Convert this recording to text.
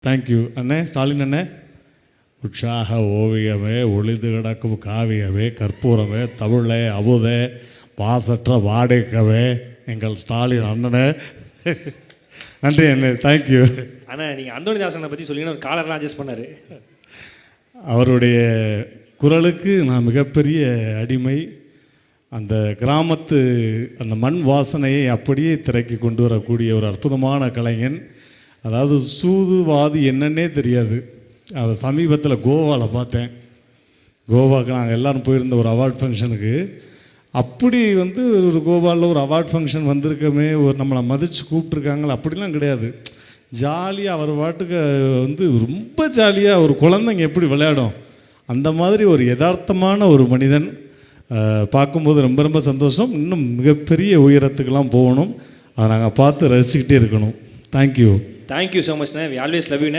Thank you அண்ணே. ஸ்டாலின் அண்ணே. உற்சாக ஓவியமே, ஒளிந்து கிடக்கும் காவியமே, கற்பூரமே, தமிழே, அமுதே, மாசற்ற வாடகைக்கவே, எங்கள் ஸ்டாலின் அண்ணனே. நன்றி அண்ணே, தேங்க்யூ. ஆனால் நீங்கள் அந்தோணிதாசனை பற்றி சொல்லிங்கன்னா ஒரு காலர்லாம் அட்ஜஸ்ட் பண்ணார். அவருடைய குரலுக்கு நான் மிகப்பெரிய அடிமை. அந்த கிராமத்து அந்த மண் வாசனையை அப்படியே திரைக்கி கொண்டு வரக்கூடிய ஒரு அற்புதமான கலைஞன். அதாவது சூதுவாதி என்னன்னே தெரியாது. அதை சமீபத்தில் கோவாவில் பார்த்தேன். கோவாவுக்கு நாங்கள் எல்லோரும் போயிருந்த ஒரு அவார்ட் ஃபங்க்ஷனுக்கு. அப்படி ஒரு கோவாவில் ஒரு அவார்ட் ஃபங்க்ஷன் வந்திருக்கமே, ஒரு நம்மளை மதித்து கூப்பிட்ருக்காங்களா, அப்படிலாம் கிடையாது. ஜாலியாக அவர் பாட்டுக்கு ரொம்ப ஜாலியாக ஒரு குழந்தைங்க எப்படி விளையாடும் அந்த மாதிரி ஒரு யதார்த்தமான ஒரு மனிதன். பார்க்கும்போது ரொம்ப ரொம்ப சந்தோஷம். இன்னும் மிகப்பெரிய உயரத்துக்கெல்லாம் போகணும். அதை நாங்கள் பார்த்து ரசிச்சுக்கிட்டே இருக்கணும். தேங்க்யூ. தேங்க்யூ ஸோ மச்ண்ணே. We always love you.